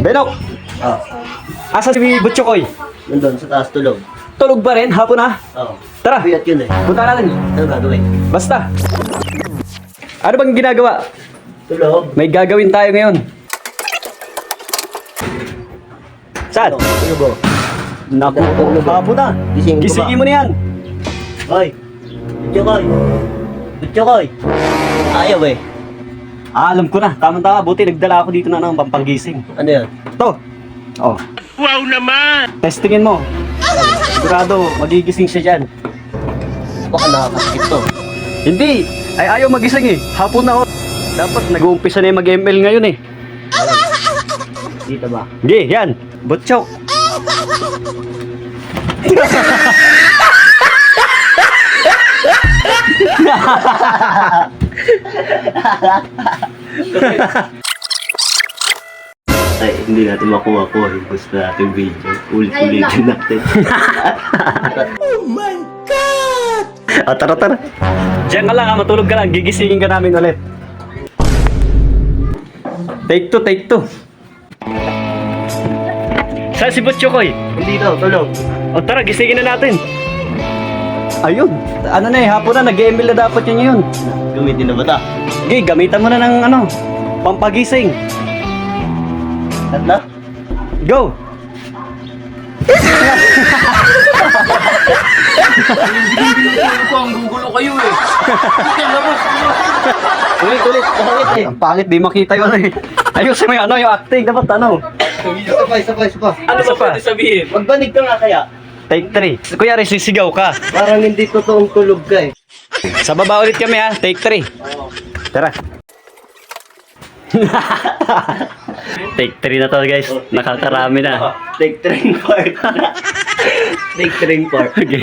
Benok! Oh, Asa si Butchokoy? nandun sa taas tulog. Tulog ba rin? Hapon na? Oh, Tara, biyat yun eh. punta natin. Ano gagawin? Basta. Ano bang ginagawa? Tulog. May gagawin tayo ngayon. Saan? Tulog. Naku, hapon na. Gisingin ko ba? Gisingin mo na yan. Hoy! Butchokoy! Butchokoy! Ayaw eh. Alam ko na. Tama-tama. Buti nagdala ako dito na ng pampanggising. Ano yan? Ito. Oh. Wow naman! Testingin mo. Sigurado, magigising siya dyan. Baka nakakasakit to. Hindi. Ay, ayaw magising eh. Hapon na. Dapat nag-uumpisa na yung mag-ML ngayon eh. Dito ba? Sige, yan. Butchok. Ay, hindi natin makuha-kuha yung gusto natin video. Ulit-ulitin natin. Tara, tara. Diyan ka lang ha, matulog ka lang. Gigisingin ka namin ulit. Take two, take two. Saan si Butchokoy? Hindi daw, tulog. O tara, gisingin na natin. Ayun. Ano na eh, hapon na. Nag-ML na dapat yun yun. Gamitin na ba ta? Okay, gamitan mo na ng ano, pampagising. At na? Go! Ko ang gugulo kayo eh. Ulit, ulit. Pangit eh. Ang pangit, di makita yun eh. Ayusin mo yung ano, yung acting. Dapat ano. Sabay. Ano Isa ba pa. pwede sabihin? Magbanig ka nga kaya. Take 3. Kuya, sisigaw ka. Parang hindi totoong tulog ka eh. Sa baba ulit kami ha. Take 3. Tara. Take 3 na to guys. Nakakarami na. Take train part. Take train part. Okay.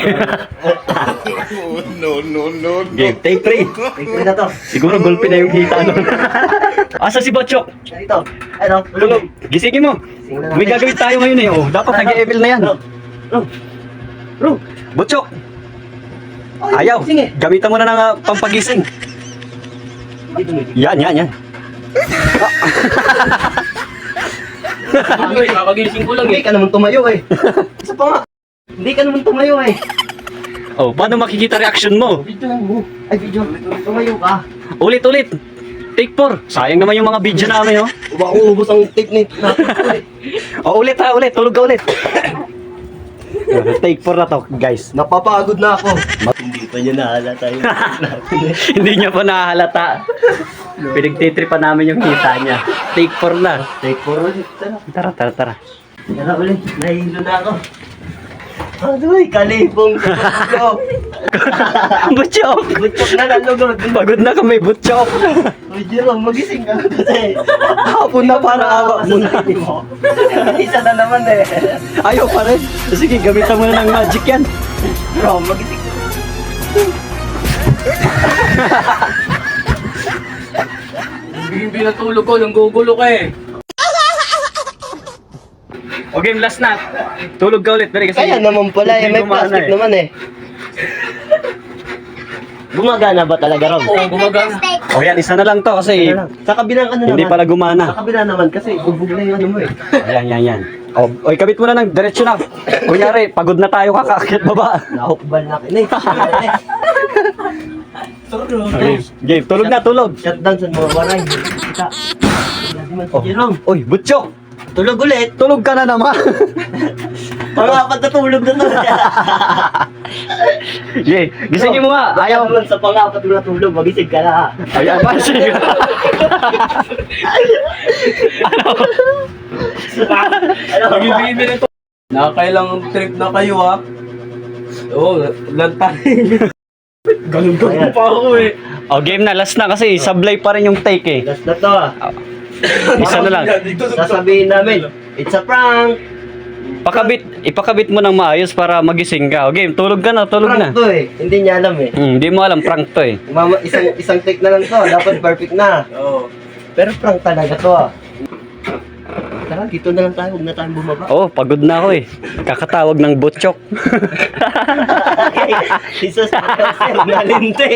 No. Okay, take 3. Take train na to. Siguro gulpi na yung kita nun. Asa si Botchok? Dito. Ano? Tulog. Gisingin mo. May gagawin tayo ngayon eh. Oh, dapat nag-e-evil na yan. Bro. Botchok. Ayaw. Sige. Gamitan mo na ng pampagising. Yan. Ay, kakagising ko lang Hindi eh. ka naman tumayo eh. Isa pa nga. Hindi ka naman tumayo eh. Oh, paano makikita reaction mo? Video lang mo. Ay, video. Tumayo ka. Ulit. Take 4. Sayang naman yung mga video namin, oh. Uubos ang tape ni natin. Oh, ulit. Tulog ka ulit. Take 4 na to, guys. Napapagod na ako. Hindi pa niya nahalata yung Hindi niya pa nahahalata. Pinagtitripan namin yung kita niya. Take 4 na. Take 4 ulit. Tara. Tara. Tara ulit. Nahihilo na ako. Ano ay, kalipong sa Butchok! Butchok na nalugod. Pagod na kami, Butchok! Uy, Jerome, magising ka na kasi. Hapon na para awa mo na. Isa na naman eh. Ayaw pa rin. Sige, gamitan mo na ng magic yan. Bro, magising ka. Hindi natulog ko, nang gugulo ka eh. O game, last na. Tulog ka ulit. Dali, kasi Kaya naman pala eh, may hindi gumana plastic naman eh. Gumagana ba talaga, Rob? Oo, gumagana. O yan, isa na lang to kasi Sa kabilang ano hindi naman. pala gumana. Sa kabila naman kasi bugbog na yung ano mo eh. Yan. O, ikabit mo na ng diretso na. Kunyari, pagod na tayo kakakit baba. Nahukbal na kinay. Game, tulog. Shutdown sa mga waray. Kita. Oh. Jerome, Oy, Butchok! tulog ulit. Tulog ka na naman. Pangapat na tulog na to. Yay, gisingin mo nga. Ayaw Ayaw. naman sa pangapat na tulog, magising ka na. Ayan, sige. Pag-ibigin na ito. Nakakailang trip na kayo ha. Oo, lantarin. Ganun pa ako eh. O, game na. Last na kasi sablay pa rin yung take eh. Last na to ah. Isa na lang. Sasabihin namin, it's a prank. Ipakabit mo ng maayos para magising ka. O, game, tulog ka na. Prank to eh. Hindi niya alam eh. Hindi mo alam, prank to eh. Isang take na lang to. Dapat perfect na. Oo. Pero prank talaga to ah. Tara, dito na lang tayo. Huwag na tayong bumaba. Oh, pagod na ako eh. Kakatawag ng Butchok. Jesus, sir, nalinte.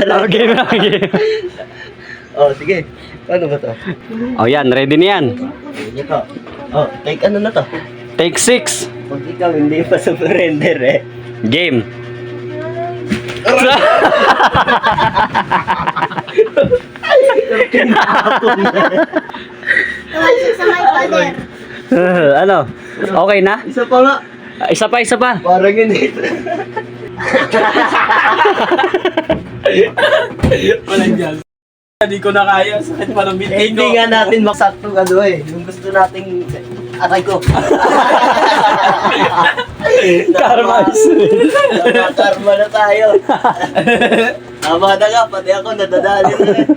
O, game na, game. Oh, sige. Ano ba to? O yan, ready na yan. Ito. Oh, take ano na to? Take 6. Pag ikaw hindi pa surrender eh. Game. Tumasok sa my father. Ano? Okay na? Isa pa nga. Isa pa, isa pa. Parang hindi. Wala dyan. Hindi ko na kaya. Sakit pa ng Eh, binti hindi ko. nga natin maksakto ano eh. Yung gusto nating atay ko. Karma is real. Karma na tayo. Tama na nga, pati ako nadadali na rin.